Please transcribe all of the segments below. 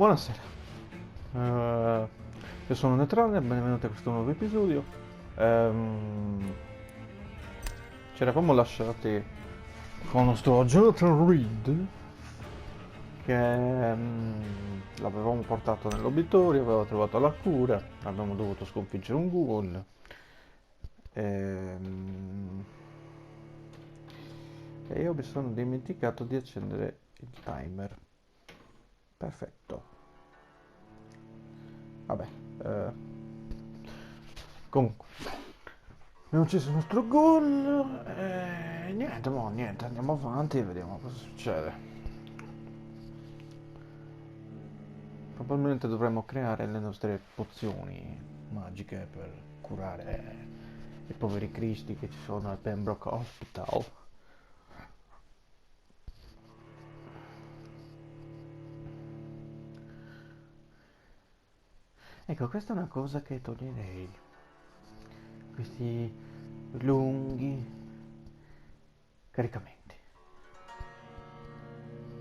Buonasera, io sono Neutrale, benvenuti a questo nuovo episodio. Ci eravamo lasciati con il nostro agente Reid, che l'avevamo portato nell'obitorio, aveva trovato la cura, abbiamo dovuto sconfiggere un ghoul. E io mi sono dimenticato di accendere il timer. Perfetto. Vabbè, comunque, abbiamo ucciso il nostro ghoul e niente, andiamo avanti e vediamo cosa succede. Probabilmente dovremmo creare le nostre pozioni magiche per curare i poveri cristi che ci sono al Pembroke Hospital. Ecco, questa è una cosa che toglierei. Questi lunghi caricamenti.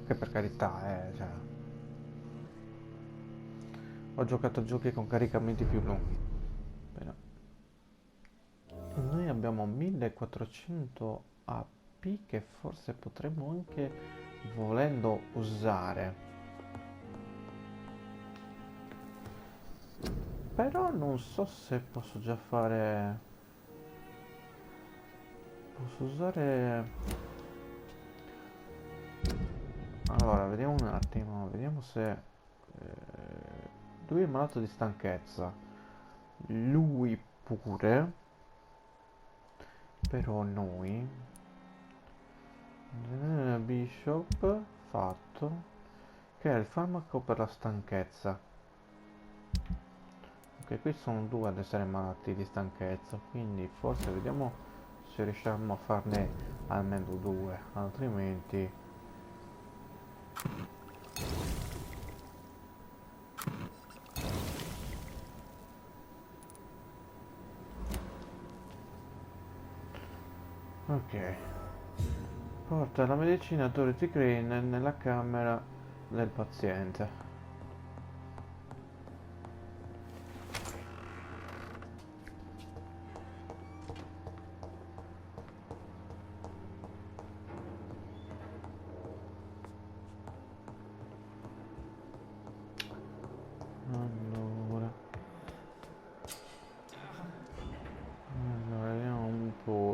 Che per carità, cioè, ho giocato a giochi con caricamenti più lunghi. Però. E noi abbiamo 1400 AP che forse potremmo anche, volendo, usare. Però non so se posso già fare... Posso usare... Allora, vediamo un attimo, vediamo se... lui è malato di stanchezza. Lui pure. Però noi... Bishop, fatto. Che è il farmaco per la stanchezza. Ok, qui sono due ad essere malati di stanchezza, quindi forse vediamo se riusciamo a farne almeno due, altrimenti... Ok. Porta la medicina Dorothy Crane nella camera del paziente. Allora, vediamo un po'.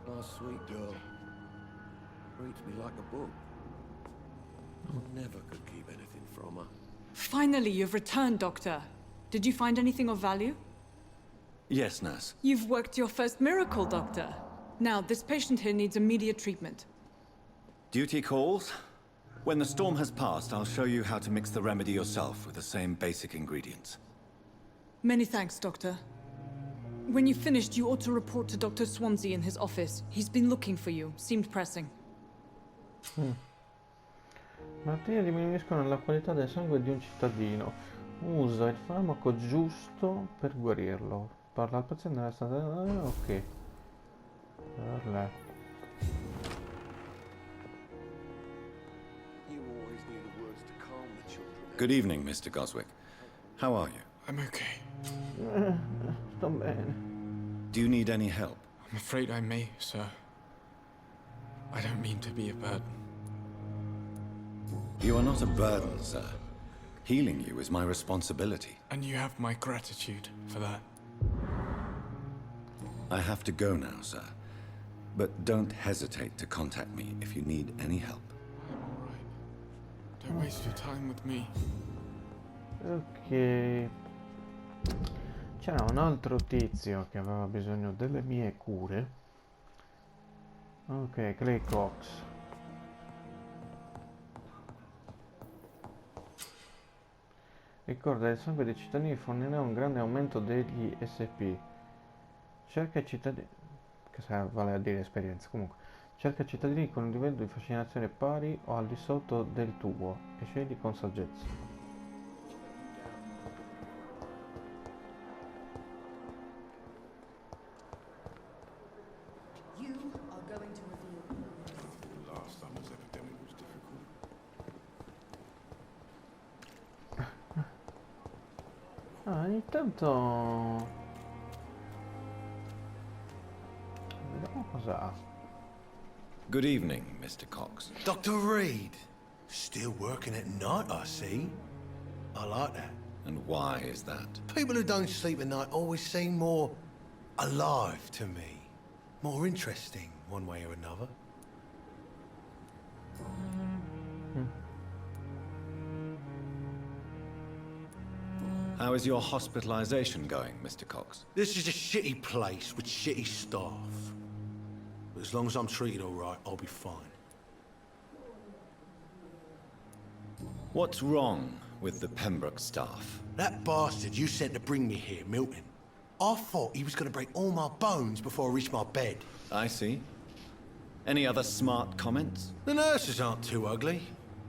Oh, sweet girl. Reads me like a book. I never could keep anything from her. Finally, you've returned, Doctor. Did you find anything of value? Yes, nurse. You've worked your first miracle, Doctor. Now, this patient here needs immediate treatment. Duty calls. When the storm has passed, I'll show you how to mix the remedy yourself with the same basic ingredients. Many thanks, Doctor. When you've finished, you ought to report to Dr. Swansea in his office. He's been looking for you. Seemed pressing. Malattie diminuiscono la qualità del sangue di un cittadino. Usa il farmaco giusto per guarirlo. Parla al paziente nella stanza... ok. Parla. You always knew the words to calm the children. Good evening, Mr. Goswick. How are you? I'm okay. Sto bene. Do you need any help? I'm afraid I may, sir. I don't mean to be a burden. You are not a burden, sir. Healing you is my responsibility. And you have my gratitude for that. I have to go now, sir. But don't hesitate to contact me if you need any help. I'm alright. Don't waste your time with me. Ok. C'era un altro tizio che aveva bisogno delle mie cure. Ok, Clay Cox. Ricorda, il sangue dei cittadini fornirà un grande aumento degli SP. Cerca i cittadini... che vale a dire esperienza. Comunque, Cerca cittadini con un livello di fascinazione pari o al di sotto del tuo e scegli con saggezza. You are going to reveal. Last summer's epidemic was difficult. Intanto vediamo cosa ha. Good evening, Mr. Cox. Dr. Reid. Still working at night, I see. I like that. And why is that? People who don't sleep at night always seem more alive to me. More interesting, one way or another. How is your hospitalization going, Mr. Cox? This is a shitty place with shitty staff. But as long as I'm treated all right, I'll be fine. What's wrong with the Pembroke staff? That bastard you sent to bring me here, Milton. I thought he was going to break all my bones before I reached my bed. I see. Any other smart comments? The nurses aren't too ugly.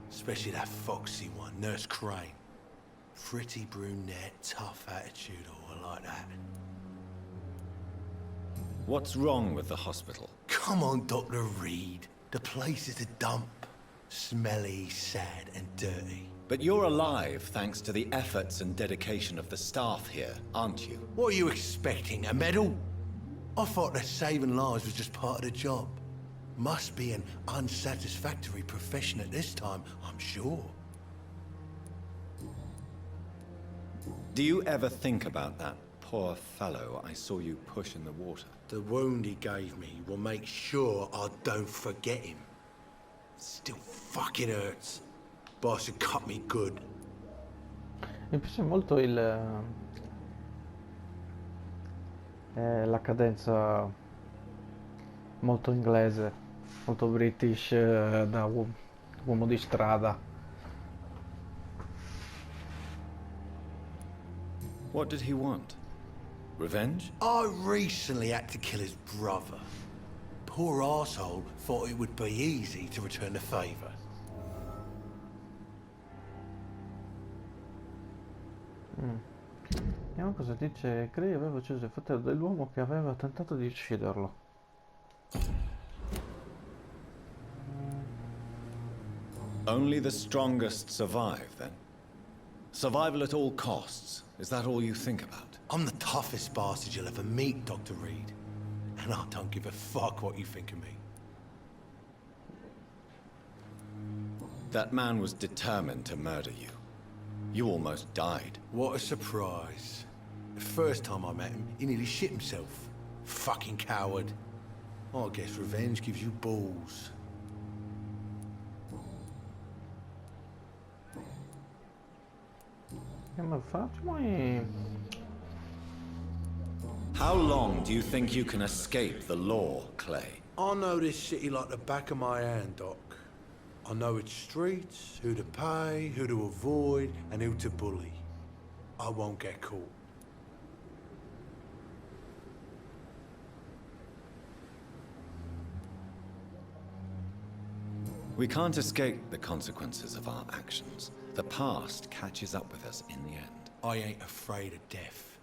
Especially that foxy one, Nurse Crane. Pretty brunette, tough attitude, oh, I like that. What's wrong with the hospital? Come on, Dr. Reid. The place is a dump. Smelly, sad, and dirty. But you're alive thanks to the efforts and dedication of the staff here, aren't you? What are you expecting, a medal? I thought that saving lives was just part of the job. Must be an unsatisfactory profession at this time, I'm sure. Do you ever think about that poor fellow I saw you push in the water? The wound he gave me will make sure I don't forget him. Still fucking hurts. Boss had cut me good. Mi piace molto la cadenza molto inglese, molto british, da uomo di strada. What did he want? Revenge? I recently had to kill his brother. Poor arsehole thought it would be easy to return the favor. Vediamo cosa dice. Crei aveva ucciso il fratello dell'uomo che aveva tentato di ucciderlo. Only the strongest survive, then? Survival at all costs. Is that all you think about? I'm the toughest bastard you'll ever meet, Dr. Reid. And I don't give a fuck what you think of me. That man was determined to murder you. You almost died. What a surprise. The first time I met him, he nearly shit himself. Fucking coward. I guess revenge gives you balls. Facciamo e... How long do you think you can escape the law, Clay? I know this city like the back of my hand, Doc. I know its streets, who to pay, who to avoid, and who to bully. I won't get caught. We can't escape the consequences of our actions. The past catches up with us in the end. I ain't afraid of death.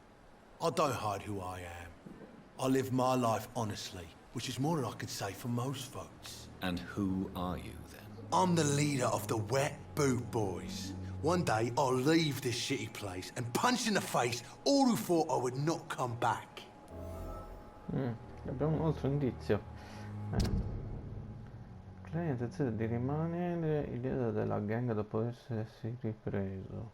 I don't hide who I am. I live my life honestly, which is more than I can say for most folks. And who are you, then? I'm the leader of the Wet Boot Boys. One day, I'll leave this shitty place and punch in the face all who thought I would not come back. Abbiamo un altro indizio. Clay ha intenzione di rimanere il leader della gang dopo essersi ripreso.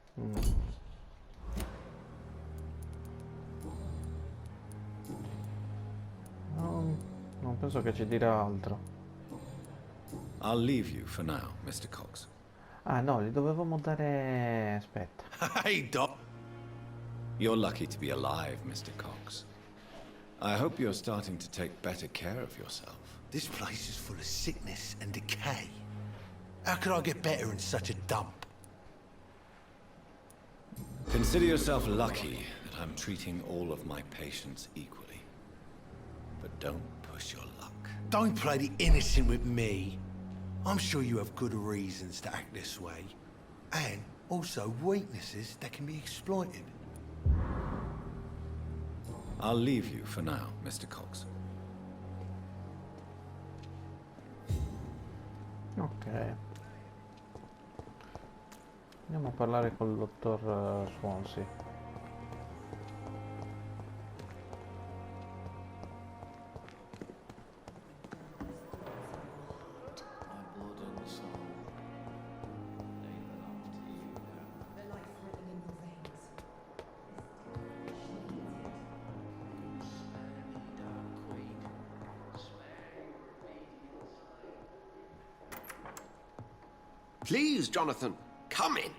No, non penso che ci dirà altro. I'll leave you for now, Mr. Cox. Ah no, gli dovevamo dare... aspetta. Hey, Doc. You're lucky to be alive, Mr. Cox. I hope you're starting to take better care of yourself. This place is full of sickness and decay. How could I get better in such a dump? Consider yourself lucky that I'm treating all of my patients equally. But don't push your luck. don't play the innocent with me. I'm sure you have good reasons to act this way. And also weaknesses that can be exploited. I'll leave you for now, Mr. Cox. Ok. Andiamo a parlare col dottor Swansea. The life running in your veins. Please, Jonathan, come in.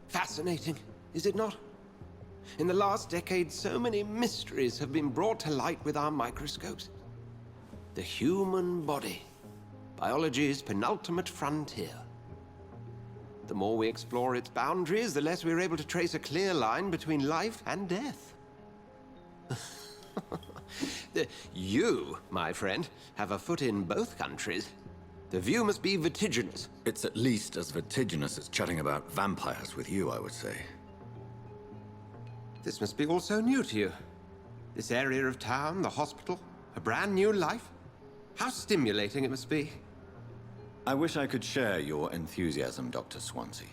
Fascinating, is it not? In the last decade, so many mysteries have been brought to light with our microscopes. The human body, biology's penultimate frontier. The more we explore its boundaries, the less we're able to trace a clear line between life and death. You, my friend, have a foot in both countries. The view must be vertiginous. It's at least as vertiginous as chatting about vampires with you, I would say. This must be all so new to you. This area of town, the hospital, a brand new life. How stimulating it must be. I wish I could share your enthusiasm, Dr. Swansea.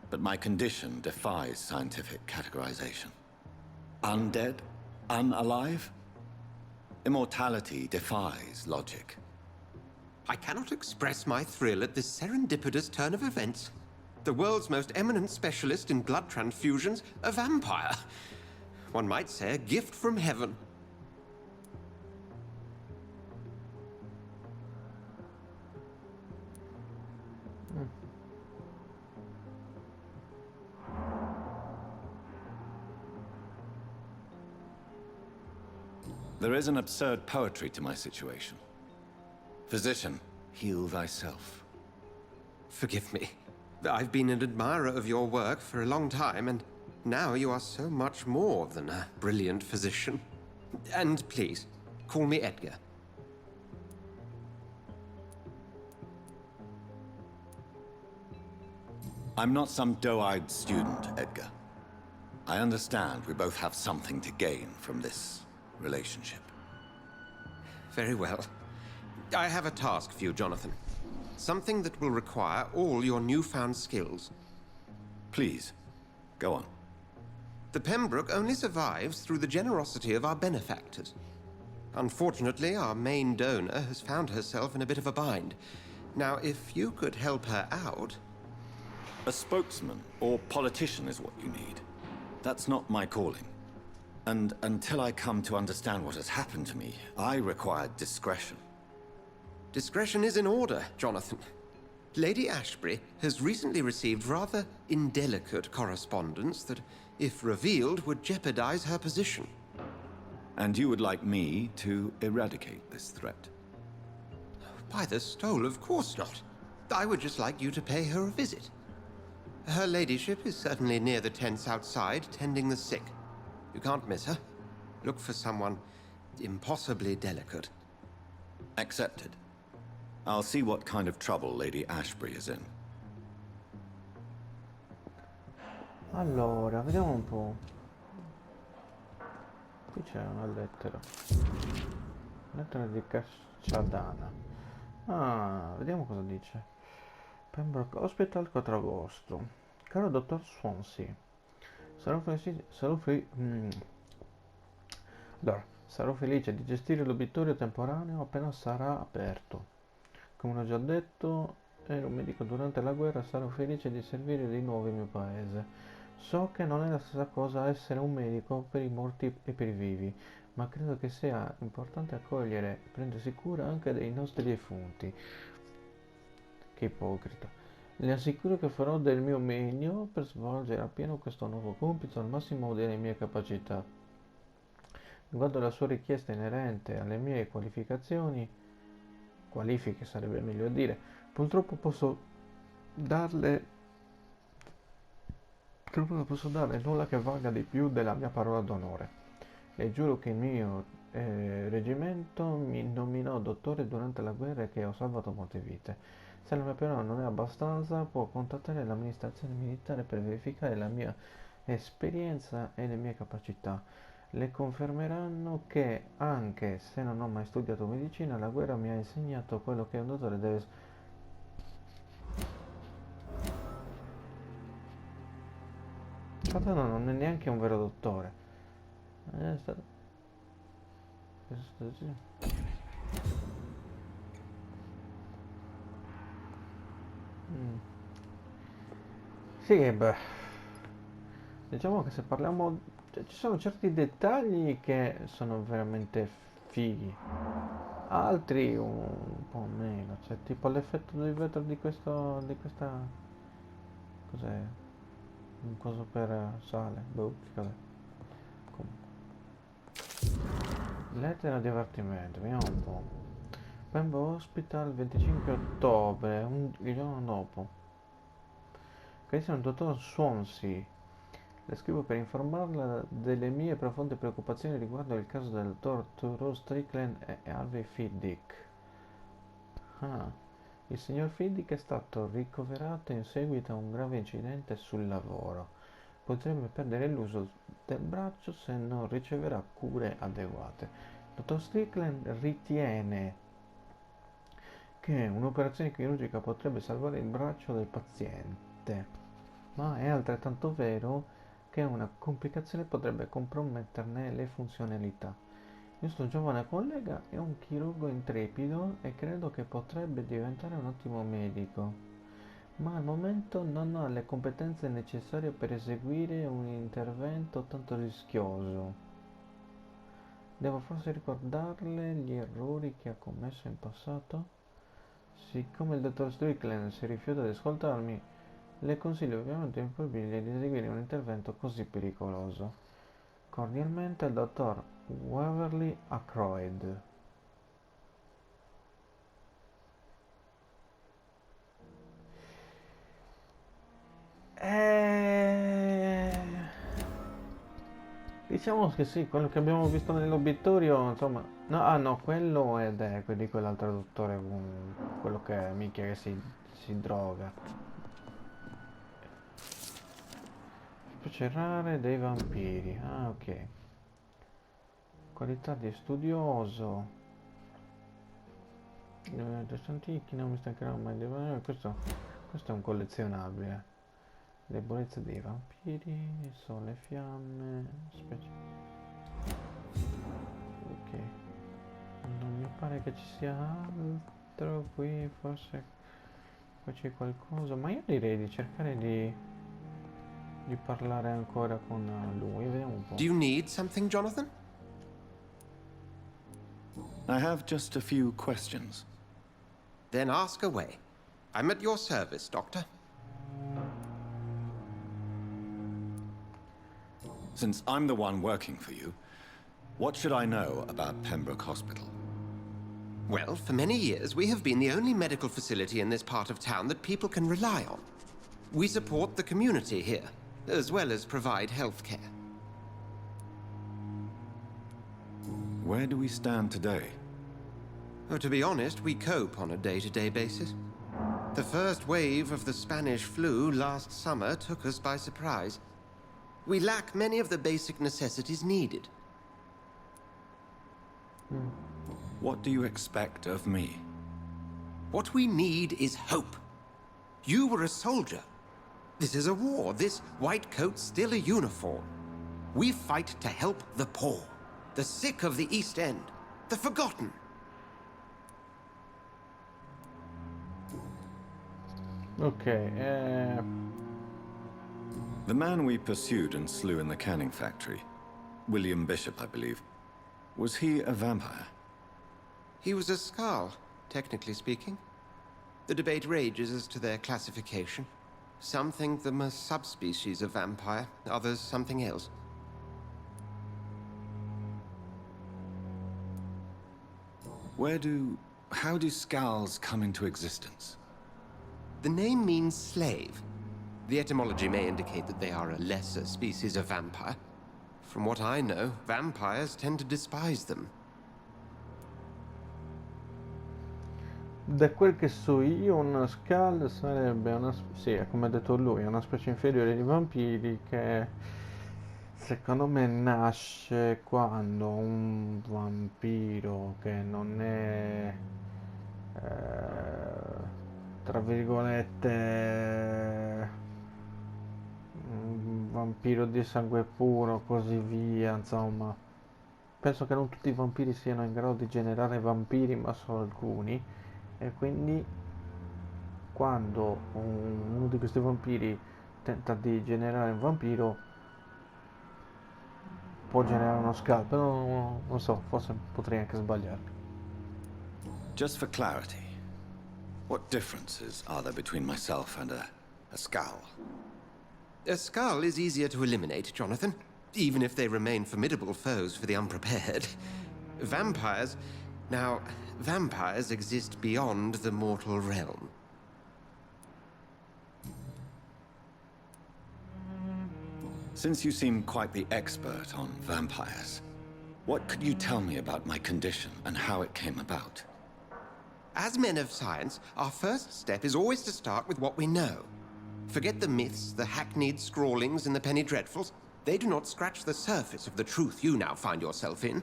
But my condition defies scientific categorization. Undead? Unalive? Immortality defies logic. I cannot express my thrill at this serendipitous turn of events. The world's most eminent specialist in blood transfusions, a vampire. One might say a gift from heaven. There is an absurd poetry to my situation. Physician, heal thyself. Forgive me. I've been an admirer of your work for a long time, and now you are so much more than a brilliant physician. And please, call me Edgar. I'm not some doe-eyed student, Edgar. I understand we both have something to gain from this relationship. Very well. I have a task for you, Jonathan. Something that will require all your newfound skills. Please, go on. The Pembroke only survives through the generosity of our benefactors. Unfortunately, our main donor has found herself in a bit of a bind. Now, if you could help her out... A spokesman or politician is what you need. That's not my calling. And until I come to understand what has happened to me, I require discretion. Discretion is in order, Jonathan. Lady Ashbury has recently received rather indelicate correspondence that, if revealed, would jeopardize her position. And you would like me to eradicate this threat? By the stole, of course not. I would just like you to pay her a visit. Her ladyship is certainly near the tents outside, tending the sick. You can't miss her. Look for someone impossibly delicate. Accepted. I'll see what kind of trouble Lady Ashbury is in. Allora, vediamo un po'. Qui c'è una lettera. Lettera di Cacciadana. Ah, vediamo cosa dice. Pembroke Hospital, 4 agosto. Caro dottor Swansea, sarò felice di gestire l'obitorio temporaneo appena sarà aperto. Come ho già detto, ero un medico durante la guerra, sarò felice di servire di nuovo il mio paese. So che non è la stessa cosa essere un medico per i morti e per i vivi, ma credo che sia importante accogliere e prendersi cura anche dei nostri defunti. Che ipocrita. Le assicuro che farò del mio meglio per svolgere appieno questo nuovo compito al massimo delle mie capacità. Riguardo alla sua richiesta inerente alle mie qualifiche sarebbe meglio dire, purtroppo posso darle nulla che valga di più della mia parola d'onore. Le giuro che il mio reggimento mi nominò dottore durante la guerra e che ho salvato molte vite. Se però non è abbastanza, può contattare l'amministrazione militare per verificare la mia esperienza e le mie capacità. Le confermeranno che, anche se non ho mai studiato medicina, la guerra mi ha insegnato quello che un dottore deve. Infatti non è neanche un vero dottore. È stato. Mm. Sì, beh, diciamo che se parliamo, cioè, ci sono certi dettagli che sono veramente fighi, altri un po' meno, cioè tipo l'effetto del vetro di questa, cos'è? Un coso per sale, boh, che cos'è? Comunque. Lettera di avvertimento, vediamo un po'. Pembo Hospital 25 ottobre, il giorno dopo. Carissimo dottor Swansea, le scrivo per informarla delle mie profonde preoccupazioni riguardo il caso del dottor Strickland e Harvey Fiddick. Ah, il signor Fiddick è stato ricoverato in seguito a un grave incidente sul lavoro. Potrebbe perdere l'uso del braccio se non riceverà cure adeguate. Il dottor Strickland ritiene che un'operazione chirurgica potrebbe salvare il braccio del paziente, ma è altrettanto vero che una complicazione potrebbe comprometterne le funzionalità. Il nostro giovane collega è un chirurgo intrepido e credo che potrebbe diventare un ottimo medico, ma al momento non ha le competenze necessarie per eseguire un intervento tanto rischioso. Devo forse ricordarle gli errori che ha commesso in passato? Siccome il dottor Strickland si rifiuta di ascoltarmi, le consiglio ovviamente improbabile di eseguire un intervento così pericoloso. Cordialmente il dottor Waverly Ackroyd. Diciamo che sì, quello che abbiamo visto nell'obitorio, insomma. No, ah no, quello è di quell'altro dottore, quello che minchia che si droga. Specie rare dei vampiri. Ah, ok. Qualità di studioso. Testi antichi, non mi stancherò mai di. Questo è un collezionabile. Debolezza dei vampiri, sole, fiamme, specie. Ok. Non mi pare che ci sia altro qui, forse qua c'è qualcosa. Ma io direi di cercare di parlare ancora con lui, vediamo un po'. Do you need something, Jonathan? I have just a few questions. Then ask away. I'm at your service, Doctor. Since I'm the one working for you, what should I know about Pembroke Hospital? Well, for many years, we have been the only medical facility in this part of town that people can rely on. We support the community here, as well as provide health care. Where do we stand today? Oh, to be honest, we cope on a day-to-day basis. The first wave of the Spanish flu last summer took us by surprise. We lack many of the basic necessities needed. What do you expect of me? What we need is hope. You were a soldier. This is a war. This white coat's still a uniform. We fight to help the poor, the sick of the East End, the forgotten. Ok, The man we pursued and slew in the canning factory, William Bishop, I believe, was he a vampire? He was a Skald, technically speaking. The debate rages as to their classification. Some think them a subspecies of vampire, others something else. How do Skulls come into existence? The name means slave. The etymology may indicate that they are a lesser species of vampire. from what I know, vampires tend to despise them. Da quel che so io, una Skull sarebbe una... sì, è come ha detto lui, è una specie inferiore di vampiri che secondo me nasce quando un vampiro che non è, tra virgolette, un vampiro di sangue puro, così via, insomma. Penso che non tutti i vampiri siano in grado di generare vampiri, ma solo alcuni. E quindi quando uno di questi vampiri tenta di generare un vampiro può generare uno scalpo, però non so, forse potrei anche sbagliarmi. Just for clarity, what differences are there between myself and a skull? A skull is easier to eliminate, Jonathan, even if they remain formidable foes for the unprepared. Vampires... Now, vampires exist beyond the mortal realm. Since you seem quite the expert on vampires, what could you tell me about my condition and how it came about? As men of science, our first step is always to start with what we know. Forget the myths, the hackneyed scrawlings, and the penny dreadfuls. They do not scratch the surface of the truth you now find yourself in.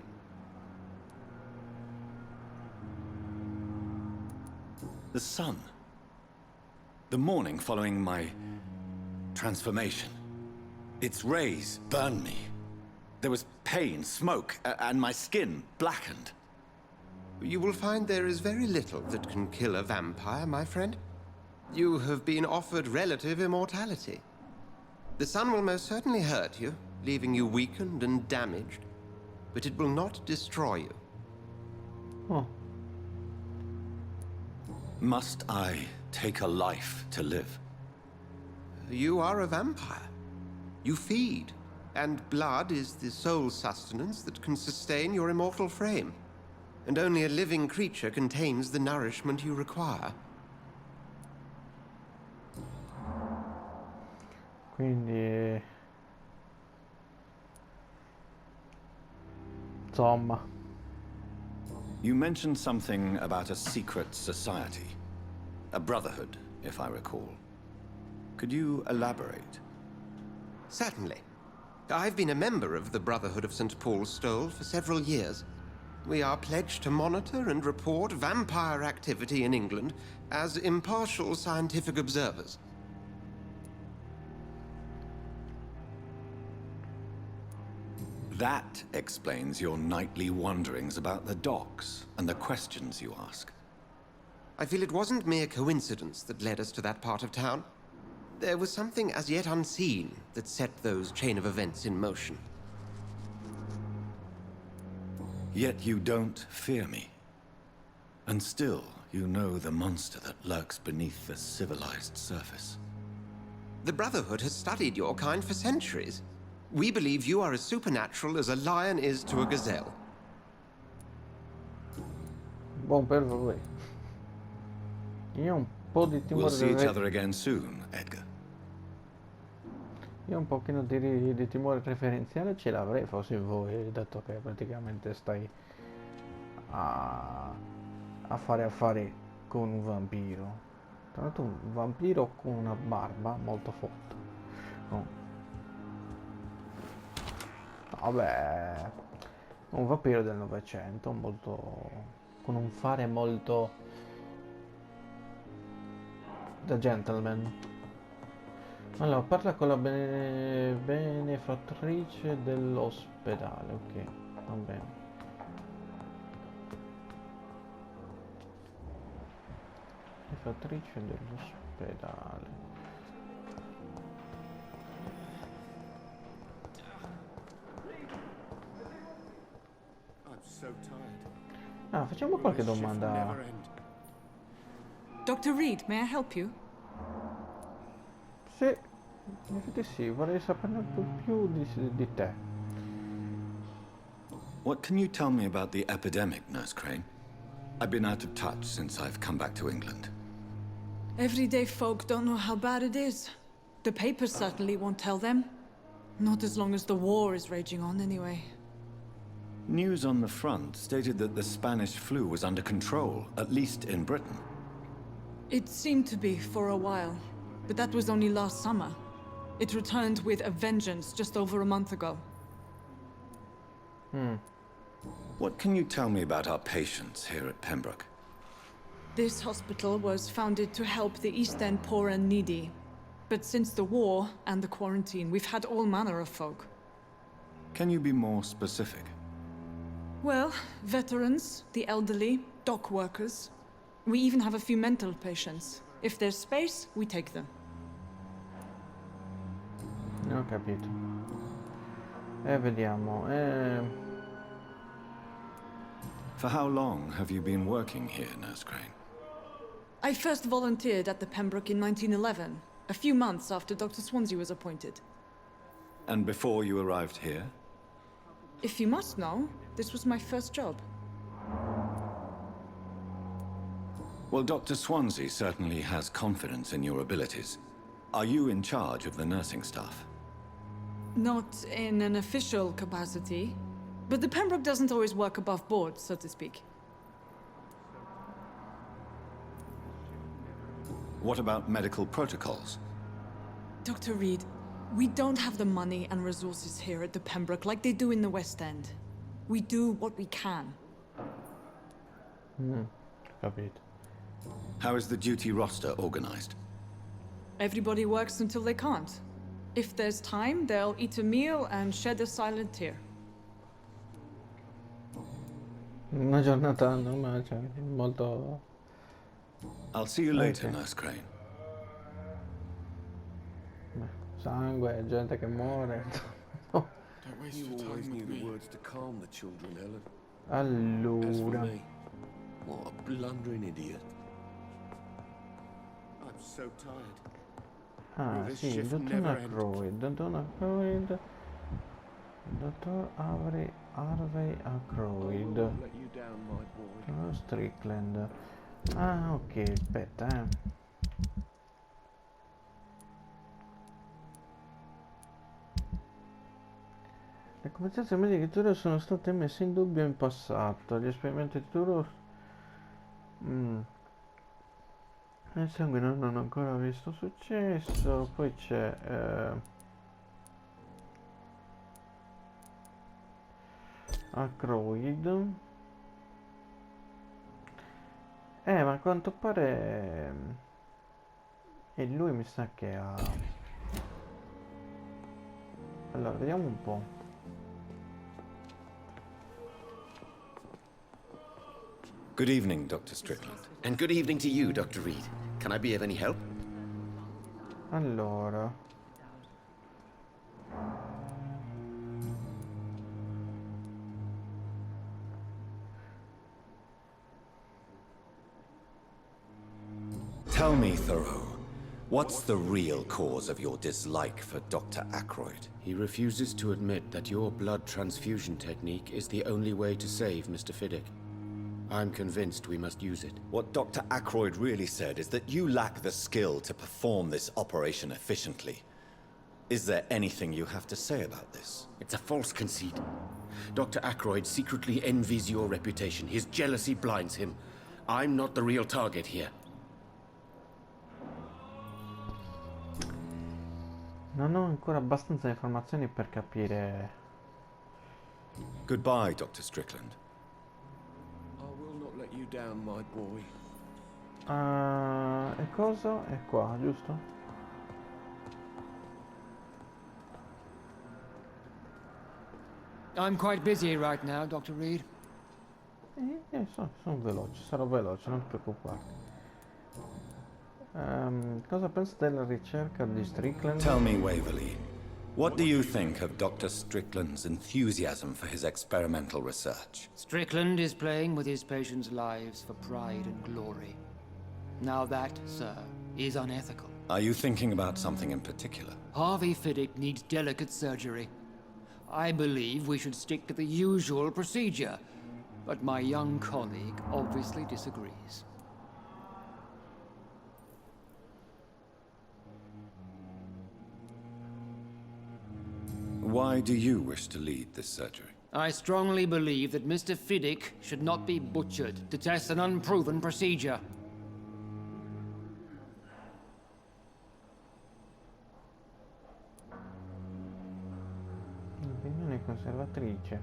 The sun. The morning following my transformation. Its rays burned me. There was pain, smoke, and my skin blackened. You will find there is very little that can kill a vampire, my friend. You have been offered relative immortality. The sun will most certainly hurt you, leaving you weakened and damaged, but it will not destroy you. Oh. Must I take a life to live? You are a vampire. You feed, and blood is the sole sustenance that can sustain your immortal frame. And only a living creature contains the nourishment you require. Quindi... insomma... You mentioned something about a secret society. A brotherhood, if I recall. Could you elaborate? Certainly. I've been a member of the Brotherhood of St. Paul's Stole for several years. We are pledged to monitor and report vampire activity in England as impartial scientific observers. That explains your nightly wanderings about the docks and the questions you ask. I feel it wasn't mere coincidence that led us to that part of town. There was something as yet unseen that set those chain of events in motion. Yet you don't fear me. And still, you know the monster that lurks beneath the civilized surface. The Brotherhood has studied your kind for centuries. We believe you are as supernatural as a lion is to a gazelle. Buon per voi. Io un po' di timore... We'll see each other again soon, Edgar. Io un pochino di timore referenziale ce l'avrei fossi voi, dato che praticamente stai a fare affari con un vampiro. Tra l'altro un vampiro con una barba molto folta. Oh. Vabbè, un vampiro del Novecento, molto... con un fare molto... da gentleman. Allora, parla con la benefattrice dell'ospedale, ok, va bene. Benefattrice dell'ospedale. Ah, facciamo qualche domanda. Dr. Reid, may I help you? Sì, in effetti sì, vorrei saperne un po' più di te. What can you tell me about the epidemic, Nurse Crane? I've been out of touch since I've come back to England. Everyday folk don't know how bad it is. The papers certainly won't tell them. Not as long as the war is raging on, anyway. News on the front stated that the Spanish flu was under control, at least in Britain. It seemed to be for a while, but that was only last summer. It returned with a vengeance just over a month ago. What can you tell me about our patients here at Pembroke? This hospital was founded to help the East End poor and needy. But since the war and the quarantine, we've had all manner of folk. Can you be more specific? Well, veterans, the elderly, dock workers. We even have a few mental patients. If there's space, we take them. Ho capito. E vediamo. For how long have you been working here, Nurse Crane? I first volunteered at the Pembroke in 1911, a few months after Dr. Swansea was appointed. And before you arrived here? If you must know, this was my first job. Well, Dr. Swansea certainly has confidence in your abilities. Are you in charge of the nursing staff? Not in an official capacity, but the Pembroke doesn't always work above board, so to speak. What about medical protocols? Dr. Reid, we don't have the money and resources here at the Pembroke like they do in the West End. We do what we can. Capito. How is the duty roster organized? Everybody works until they can't. If there's time, they'll eat a meal and shed a silent tear. Una giornata normale, cioè, molto... I'll see you later, Okay. Nurse Crane. Beh, sangue, gente che muore. Don't waste You your always time knew with the me. words to calm the children, Ellen. As for Allora, me, what a blundering idiot. I'm so tired. ah This sì, il shift dottor never ends. Ackroyd, dottor Harvey Ackroyd, Won't let you down, my boy. dottor Strickland. Ah, ok, aspetta, Le competenze mediche di Turo sono state messe in dubbio in passato. Gli esperimenti di Turo nel sangue non hanno ancora visto successo. Poi c'è Ackroyd. Ma a quanto pare e lui mi sa che ha... Allora, vediamo un po'. Good evening, Dr. Strickland. And good evening to you, Dr. Reid. Can I be of any help? Allora, Tell me, Thoreau, what's the real cause of your dislike for Dr. Ackroyd? He refuses to admit that your blood transfusion technique is the only way to save Mr. Fiddick. I'm convinced we must use it. What Dr. Ackroyd really said is that you lack the skill to perform this operation efficiently. Is there anything you have to say about this? It's a false conceit. Dr. Ackroyd secretly envies your reputation. His jealousy blinds him. I'm not the real target here. non ho ancora abbastanza informazioni per capire. Goodbye, Dr. Strickland. I will not let you down, my boy. E cosa? È qua, giusto? I'm quite busy right now, Dr. Reid. Sono veloce, sarò veloce, non ti preoccupare. Cosa pensi della ricerca di Strickland? Tell me, Waverley, what do you think of Dr. Strickland's enthusiasm for his experimental research? Strickland is playing with his patients' lives for pride and glory. Now that, sir, is unethical. Are you thinking about something in particular? Harvey Fiddick needs delicate surgery. I believe we should stick to the usual procedure, but my young colleague obviously disagrees. Why do you wish to lead this surgery? I strongly believe that Mr. Fiddick should not be butchered to test an unproven procedure. Opinione conservatrice.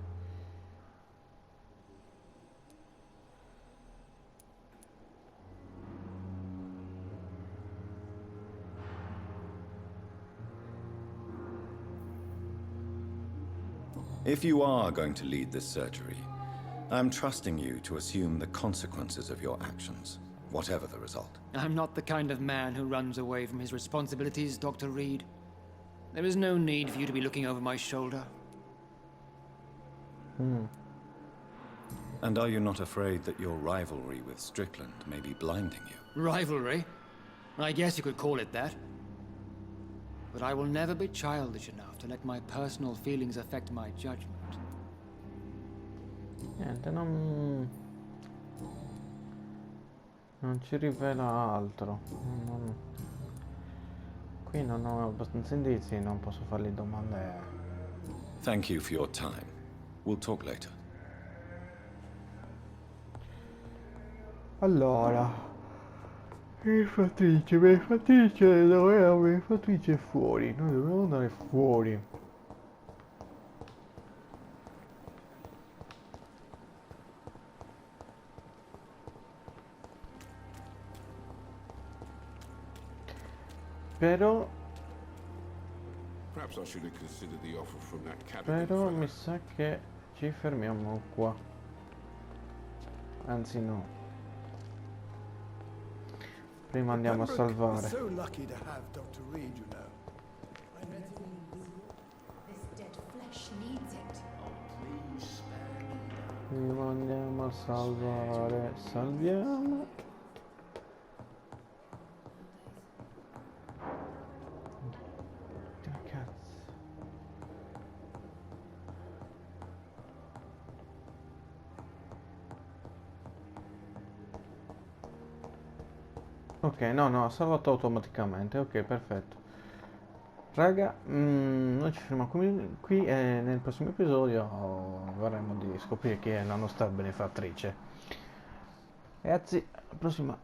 If you are going to lead this surgery, I'm trusting you to assume the consequences of your actions, whatever the result. I'm not the kind of man who runs away from his responsibilities, Dr. Reid. There is no need for you to be looking over my shoulder. And are you not afraid that your rivalry with Strickland may be blinding you? Rivalry? I guess you could call it that. But I will never be childish enough to let my personal feelings affect my judgment. Niente, non ci rivela altro. Qui non ho abbastanza indizi, non posso fargli domande. Thank you for your time. We'll talk later. Allora, l'infattrice, dov'è l'infattrice? Fuori, noi dobbiamo andare fuori. Però Perhaps I should have considered the offer from that cabin. Però mi sa che ci fermiamo qua. Anzi no. Prima andiamo a salvare. So lucky to have Dr. Reid, you know. This dead flesh needs it. Prima andiamo a salvare. Salviamo. Che cazzo. Ok, no, ha salvato automaticamente. Ok, perfetto. Raga, noi ci fermiamo qui e nel prossimo episodio vorremmo di scoprire chi è la nostra benefattrice. Ragazzi, alla prossima.